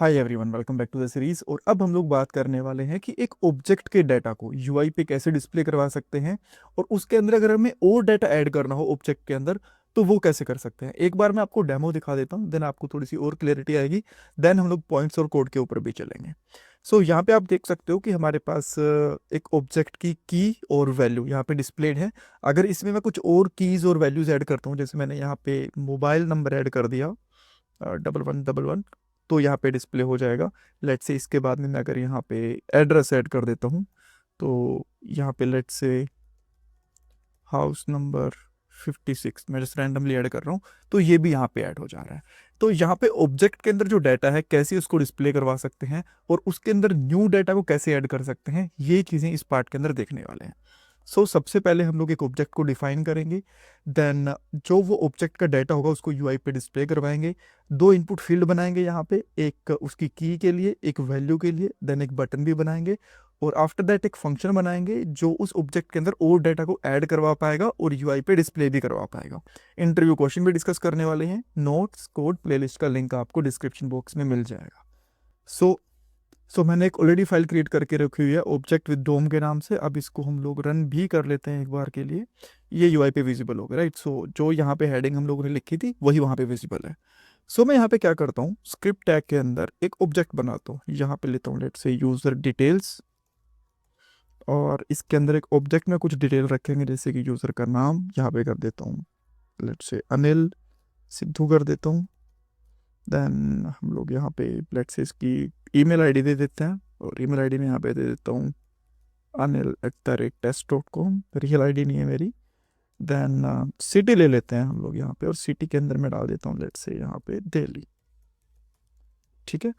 Hi everyone, welcome back to the series. और अब हम लोग बात करने वाले हैं कि एक ऑब्जेक्ट के डाटा को यूआई पे कैसे डिस्प्ले करवा सकते हैं, और उसके अंदर अगर हमें और डाटा ऐड करना हो ऑब्जेक्ट के अंदर तो वो कैसे कर सकते हैं। एक बार मैं आपको डेमो दिखा देता हूँ, देन आपको थोड़ी सी और क्लियरिटी आएगी। देन हम लोग पॉइंट्स और कोड के ऊपर भी चलेंगे। यहाँ पे आप देख सकते हो कि हमारे पास एक ऑब्जेक्ट की और वैल्यू यहाँ पे डिस्प्लेड है। अगर इसमें मैं कुछ और कीज और वैल्यूज ऐड करता हूँ, जैसे मैंने यहाँ पे मोबाइल नंबर ऐड कर दिया 1111, तो यहाँ पे डिस्प्ले हो जाएगा। लेट से इसके बाद में मैं अगर यहाँ पे एड्रेस ऐड कर देता हूँ, तो यहाँ पे लेट से हाउस नंबर 56 मैं जस्ट रैंडमली ऐड कर रहा हूँ, तो ये भी यहाँ पे ऐड हो जा रहा है। तो यहाँ पे ऑब्जेक्ट के अंदर जो डाटा है कैसे उसको डिस्प्ले करवा सकते हैं, और उसके अंदर न्यू डाटा को कैसे ऐड कर सकते हैं, ये चीज़ें इस पार्ट के अंदर देखने वाले हैं। सबसे पहले हम लोग एक ऑब्जेक्ट को डिफाइन करेंगे। देन जो वो ऑब्जेक्ट का डाटा होगा उसको यूआई पे डिस्प्ले करवाएंगे। दो इनपुट फील्ड बनाएंगे यहाँ पे, एक उसकी की के लिए, एक वैल्यू के लिए। देन एक बटन भी बनाएंगे, और आफ्टर दैट एक फंक्शन बनाएंगे जो उस ऑब्जेक्ट के अंदर और डाटा को ऐड करवा पाएगा और यूआई पे डिस्प्ले भी करवा पाएगा। इंटरव्यू क्वेश्चन भी डिस्कस करने वाले हैं। नोट्स कोड प्लेलिस्ट का लिंक आपको डिस्क्रिप्शन बॉक्स में मिल जाएगा। सो मैंने एक ऑलरेडी फाइल क्रिएट करके रखी हुई है ऑब्जेक्ट विद डोम के नाम से। अब इसको हम लोग रन भी कर लेते हैं एक बार के लिए। ये यूआई पे विजिबल होगा, राइट। जो यहाँ पे हेडिंग हम लोगों ने लिखी थी वही वहाँ पे विजिबल है। मैं यहाँ पे क्या करता हूँ, स्क्रिप्ट टैग के अंदर एक ऑब्जेक्ट बनाता हूँ। यहाँ पे लेता हूँ लेट से यूजर डिटेल्स, और इसके अंदर एक ऑब्जेक्ट में कुछ डिटेल रखेंगे, जैसे कि यूजर का नाम यहाँ पे कर देता हूँ, लेट से अनिल सिद्धू कर देता हूँ। देन हम लोग यहाँ पे लेट से इसकी ईमेल आईडी दे देते हैं, और ईमेल आईडी में यहाँ पे दे देता हूँ anil@test.com। रियल आईडी नहीं है मेरी। देन सिटी ले लेते हैं हम लोग यहाँ पे, और सिटी के अंदर मैं डाल देता हूँ लेट से यहाँ पे दिल्ली। ठीक है।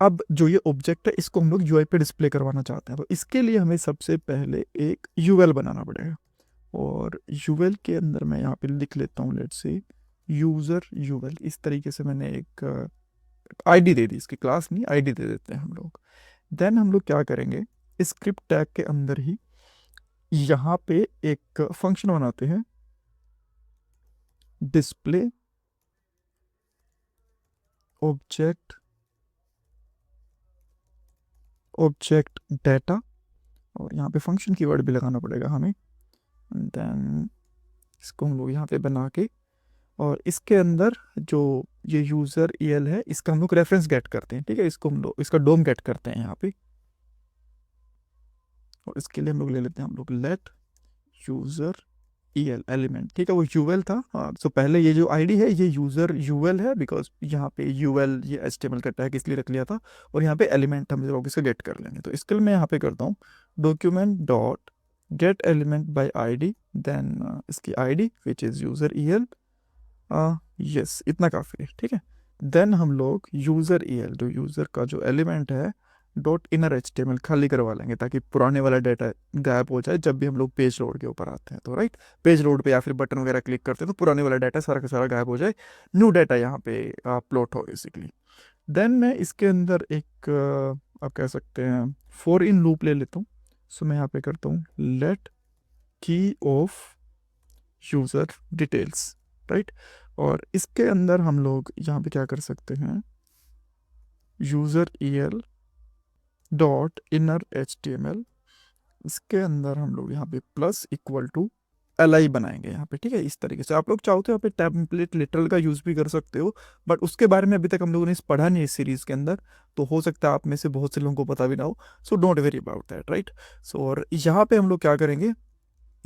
अब जो ये ऑब्जेक्ट है इसको हम लोग यूआई पे डिस्प्ले करवाना चाहते हैं, तो इसके लिए हमें सबसे पहले एक यूएल बनाना पड़ेगा। और यूएल के अंदर मैं यहाँ पे लिख लेता हूँ लेट से यूजर यूएल। इस तरीके से मैंने एक आईडी दे दी, इसकी क्लास नहीं आईडी दे देते हैं हम लोग। देन हम लोग क्या करेंगे, स्क्रिप्ट टैग के अंदर ही यहाँ पे एक फंक्शन बनाते हैं, डिस्प्ले ऑब्जेक्ट डाटा, और यहाँ पे फंक्शन कीवर्ड भी लगाना पड़ेगा हमें। देन इसको हम लोग यहाँ पे बना के, और इसके अंदर जो ये यूजर ईएल है इसका हम लोग रेफरेंस गेट करते हैं। ठीक है, इसको हम लोग इसका डोम गेट करते हैं यहाँ पे, और इसके लिए हम लोग ले लेते हैं हम लोग लेट यूजर ईएल एलिमेंट। ठीक है, वो यूएल था। पहले ये जो आईडी है ये यूजर यूएल है, बिकॉज यहाँ पे यूएल ये एचटीएमएल का टैग इसलिए रख लिया था, और यहाँ पे एलिमेंट हम लोग इसका गेट कर लेंगे। तो इसके लिए मैं यहाँ पे करता हूँ document dot get element by ID, then इसकी ID which is user E L. Yes, इतना काफ़ी है। ठीक है, देन हम लोग यूजर ईएल जो यूजर का जो एलिमेंट है डॉट इनर एचटीएमएल खाली करवा लेंगे, ताकि पुराने वाला डाटा गायब हो जाए जब भी हम लोग पेज लोड के ऊपर आते हैं। तो राइट, पेज लोड पे या फिर बटन वगैरह क्लिक करते हैं तो पुराने वाला डाटा सारा का सारा गायब हो जाए, न्यू डाटा यहाँ पे प्लॉट हो बेसिकली। देन मैं इसके अंदर एक आप कह सकते हैं फॉर इन लूप ले लेता हूँ। मैं यहाँ पे करता हूँ लेट की ऑफ यूजर डिटेल्स, राइट। और इसके अंदर हम लोग यहाँ पे क्या कर सकते हैं, user EL dot inner HTML, इसके अंदर हम लोग यहाँ पे प्लस इक्वल टू एल बनाएंगे यहाँ पे। ठीक है, इस तरीके से आप लोग चाहो तो यहाँ पे टेम्पलेट लिटरल का यूज़ भी कर सकते हो, बट उसके बारे में अभी तक हम लोगों ने पढ़ा नहीं इस सीरीज़ के अंदर, तो हो सकता है आप में से बहुत से लोगों को पता भी ना हो। Don't very about that, right. और यहाँ पे हम लोग क्या करेंगे,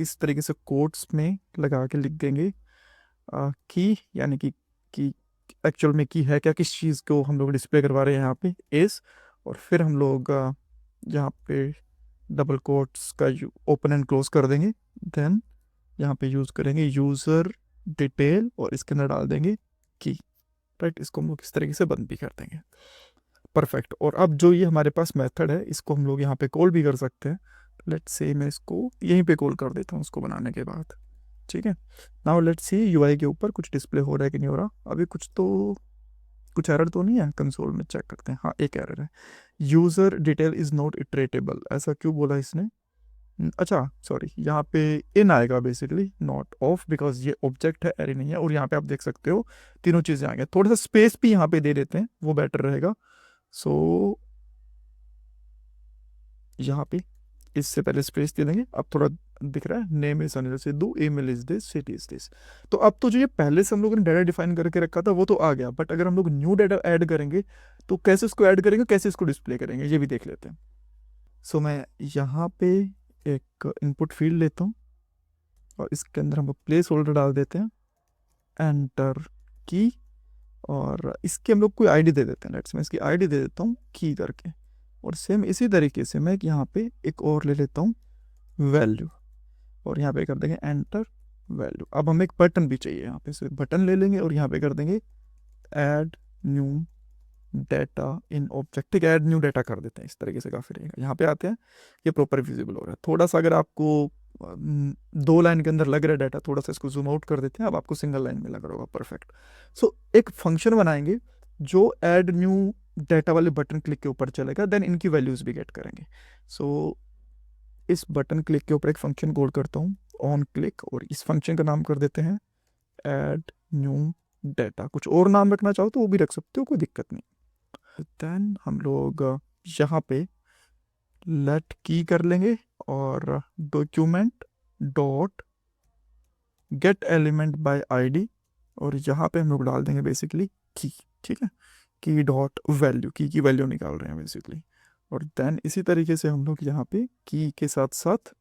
इस तरीके से कोट्स में लगा के लिख देंगे की, यानी कि एक्चुअल में की है क्या, किस चीज़ को हम लोग डिस्प्ले करवा रहे हैं यहाँ पे इस। और फिर हम लोग यहाँ पे डबल कोट्स का ओपन एंड क्लोज कर देंगे। देन यहाँ पे यूज़ करेंगे यूज़र डिटेल, और इसके अंदर डाल देंगे की, राइट। इसको हम लोग इस तरीके से बंद भी कर देंगे। परफेक्ट। और अब जो ये हमारे पास मेथड है इसको हम लोग यहाँ पे कॉल भी कर सकते हैं। लेट्स से मैं इसको यहीं पे कॉल कर देता हूँ उसको बनाने के बाद। ठीक है, नाउ लेट्स सी यूआई के ऊपर कुछ डिस्प्ले हो रहा है कि नहीं हो रहा। अभी कुछ एरर तो नहीं है, कंसोल में चेक करते हैं। हाँ, एक एरर है, यूजर डिटेल इज नॉट इटरेटेबल। ऐसा क्यों बोला इसने? अच्छा सॉरी, यहाँ पे इन आएगा बेसिकली, नॉट ऑफ, बिकॉज ये ऑब्जेक्ट है, एरे नहीं है। और यहाँ पे आप देख सकते हो तीनों चीज़ें आ गई। थोड़ा सा स्पेस भी यहाँ पे दे देते हैं, वो बेटर रहेगा। सो यहाँ पे इससे पहले स्पेस दे देंगे। अब थोड़ा दिख रहा है, name is Anil Sidhu, email is this, city is this. तो अब तो जो ये पहले से हम लोगों ने डाटा डिफाइन करके रखा था वो तो आ गया, बट अगर हम लोग न्यू डाटा ऐड करेंगे तो कैसे इसको ऐड करेंगे, कैसे इसको डिस्प्ले करेंगे, ये भी देख लेते हैं। सो मैं यहाँ पे एक इनपुट फील्ड लेता हूँ और इसके अंदर हम प्लेस होल्डर डाल देते हैं, एंटर की, और इसके हम लोग कोई आईडी दे देते हैं। लेट्स मैं इसकी आईडी दे देता हूँ की करके, और सेम इसी तरीके से मैं यहाँ पे एक और ले लेता हूँ वैल्यू, और यहाँ पे कर देंगे एंटर वैल्यू। अब हमें एक बटन भी चाहिए, यहाँ पे से बटन ले लेंगे और यहाँ पे कर देंगे add new data in object. ठीक है, ऐड न्यू डाटा कर देते हैं, इस तरीके से काफ़ी रहेगा। यहाँ पे आते हैं, ये प्रॉपर विजिबल हो रहा है। थोड़ा सा अगर आपको 2 लाइन के अंदर लग रहा है डाटा, थोड़ा सा इसको जूम आउट कर देते हैं, अब आपको सिंगल लाइन में लग रहा होगा, परफेक्ट। सो एक फंक्शन बनाएंगे जो ऐड न्यू डाटा वाले बटन क्लिक के ऊपर चलेगा, देन इनकी वैल्यूज भी गेट करेंगे। सो इस बटन क्लिक के ऊपर एक फंक्शन कोड करता हूँ, ऑन क्लिक, और इस फंक्शन का नाम कर देते हैं ऐड न्यू डाटा। कुछ और नाम रखना चाहो तो वो भी रख सकते हो, कोई दिक्कत नहीं। देन हम लोग यहाँ पे लेट की कर लेंगे और document dot get element by ID, और यहाँ पे हम लोग डाल देंगे बेसिकली की। ठीक है, की डॉट वैल्यू, की वैल्यू निकाल रहे हैं बेसिकली। और देन इसी तरीके से हम लोग यहाँ पे की के साथ साथ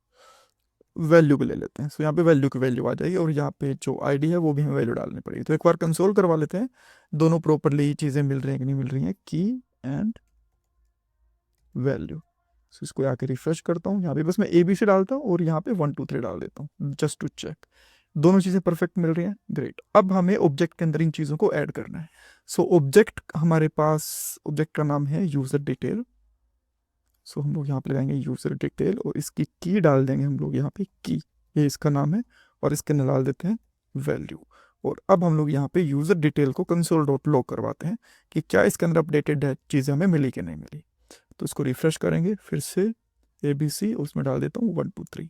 वैल्यू को ले लेते हैं। सो यहाँ पे वैल्यू की वैल्यू आ जाएगी, और यहाँ पे जो आईडी है वो भी हमें वैल्यू डालनी पड़ेगी। तो एक बार कंसोल करवा लेते हैं, दोनों प्रॉपरली चीज़ें मिल रही हैं कि नहीं मिल रही हैं, की एंड वैल्यू। सो इसको आके रिफ्रेश करता हूँ, यहाँ पे बस मैं ABC डालता हूँ और यहाँ पे 1 2 3 डाल देता हूँ, जस्ट टू चेक दोनों चीज़ें परफेक्ट मिल रही हैं। ग्रेट। अब हमें ऑब्जेक्ट के अंदर इन चीज़ों को ऐड करना है। सो ऑब्जेक्ट हमारे पास, ऑब्जेक्ट का नाम है यूज़र डिटेल। सो हम लोग यहाँ पे लगाएंगे यूज़र डिटेल, और इसकी की डाल देंगे हम लोग यहाँ पे की, ये इसका नाम है, और इसके अंदर डाल देते हैं वैल्यू। और अब हम लोग यहाँ पे यूज़र डिटेल को कंसोल डॉट लॉग करवाते हैं कि क्या इसके अंदर अपडेटेड चीज़ें हमें मिली कि नहीं मिली। तो इसको रिफ्रेश करेंगे फिर से, ABC, उसमें डाल देता हूँ 1 2 3,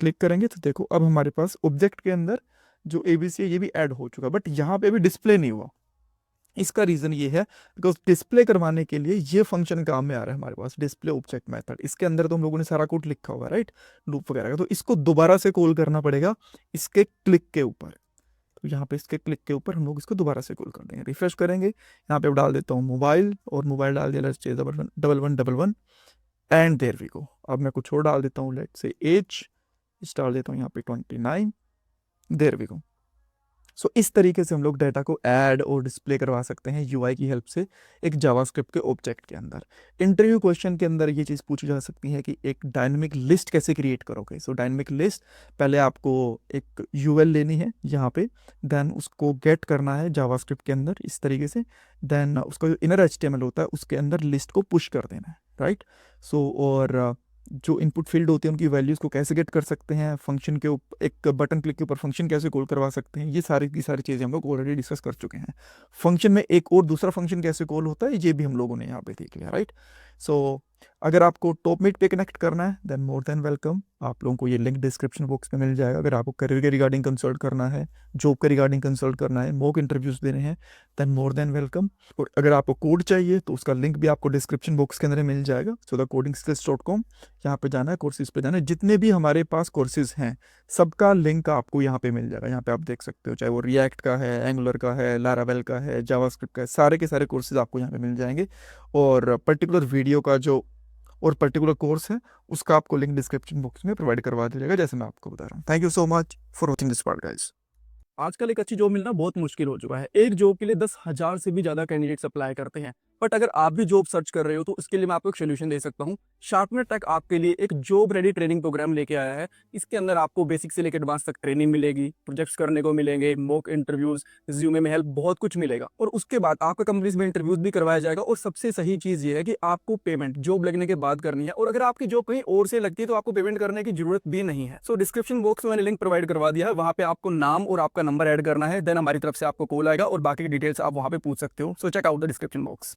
क्लिक करेंगे तो देखो अब हमारे पास ऑब्जेक्ट के अंदर जो ABC है ये भी ऐड हो चुका, बट यहाँ पे अभी डिस्प्ले नहीं हुआ। इसका रीजन ये है बिकॉज डिस्प्ले करवाने के लिए ये फंक्शन काम में आ रहा है हमारे पास, डिस्प्ले ऑब्जेक्ट मेथड। इसके अंदर तो हम लोगों ने सारा कोड लिखा हुआ है, राइट, लूप वगैरह का। तो इसको दोबारा से कॉल करना पड़ेगा इसके क्लिक के ऊपर। तो यहाँ पे इसके क्लिक के ऊपर हम लोग इसको दोबारा से कॉल कर देंगे। रिफ्रेश करेंगे, यहाँ पे डाल देता हूँ मोबाइल, और मोबाइल डाल दिया let's say 111111, and there we go. अब मैं कुछ और डाल देता हूँ, लेट्स से एज डाल देता हूँ यहाँ पे 29, देयर वी गो। सो इस तरीके से हम लोग डाटा को ऐड और डिस्प्ले करवा सकते हैं UI की हेल्प से एक जावास्क्रिप्ट के ऑब्जेक्ट के अंदर। इंटरव्यू क्वेश्चन के अंदर ये चीज़ पूछी जा सकती है कि एक डायनेमिक लिस्ट कैसे क्रिएट करोगे। सो डायनेमिक लिस्ट, पहले आपको एक UL लेनी है यहाँ पे, देन उसको गेट करना है जावास्क्रिप्ट के अंदर इस तरीके से, देन उसका जो इनर HTML होता है उसके अंदर लिस्ट को पुश कर देना है, राइट। सो और जो इनपुट फील्ड होती है उनकी वैल्यूज़ को कैसे गेट कर सकते हैं, फंक्शन के ऊपर एक बटन क्लिक के ऊपर फंक्शन कैसे कॉल करवा सकते हैं, ये सारी की सारी चीज़ें हम लोग ऑलरेडी डिस्कस कर चुके हैं। फंक्शन में एक और दूसरा फंक्शन कैसे कॉल होता है ये भी हम लोगों ने यहाँ पे देख लिया, राइट। सो अगर आपको टॉपमीट पे कनेक्ट करना है देन मोर देन वेलकम, आप लोगों को ये लिंक डिस्क्रिप्शन बॉक्स में मिल जाएगा। अगर आपको करियर के रिगार्डिंग कंसल्ट करना है, जॉब के रिगार्डिंग कंसल्ट करना है, मॉक इंटरव्यूज देने हैं, देन मोर देन वेलकम। और अगर आपको कोड चाहिए तो उसका लिंक भी आपको डिस्क्रिप्शन बॉक्स के अंदर मिल जाएगा, sodacodingskills.com। यहाँ पे जाना है, कोर्सेज पे जाना है, जितने भी हमारे पास कोर्सेज हैं सबका लिंक आपको यहाँ पे मिल जाएगा। यहाँ पे आप देख सकते हो, चाहे वो रिएक्ट का है, एंगुलर का है, लारावेल का है, जावास्क्रिप्ट का है, सारे के सारे कोर्सेज आपको यहाँ पे मिल जाएंगे। और पर्टिकुलर वीडियो का जो और पर्टिकुलर कोर्स है उसका आपको लिंक डिस्क्रिप्शन बॉक्स में प्रोवाइड करवा दिया जाएगा, जैसे मैं आपको बता रहा हूँ। Thank you so much for watching this part guys. आजकल एक अच्छी जॉब मिलना बहुत मुश्किल हो चुका है। एक जॉब के लिए 10,000 से भी ज्यादा कैंडिडेट्स अप्लाई करते हैं। बट अगर आप भी जॉब सर्च कर रहे हो तो उसके लिए मैं आपको एक सोल्यूशन दे सकता हूँ। शार्पनर टेक आपके लिए एक जॉब रेडी ट्रेनिंग प्रोग्राम लेके आया है। इसके अंदर आपको बेसिक से लेकर एडवांस तक ट्रेनिंग मिलेगी, प्रोजेक्ट्स करने को मिलेंगे, मॉक इंटरव्यूज, रिज्यूमे में हेल्प, बहुत कुछ मिलेगा। और उसके बाद आपका कंपनीज में इंटरव्यूज भी करवाया जाएगा। और सबसे सही चीज ये है कि आपको पेमेंट जॉब लगने के बाद करनी है, और अगर आपकी जॉब कहीं और से लगती है तो आपको पेमेंट करने की जरूरत भी नहीं है। सो डिस्क्रिप्शन बॉक्स में मैंने लिंक प्रोवाइड करवा दिया है, वहां पे आपको नाम और आपका नंबर ऐड करना है, देन हमारी तरफ से आपको कॉल आएगा और बाकी की डिटेल्स आप वहां पे पूछ सकते हो। So check out the description box.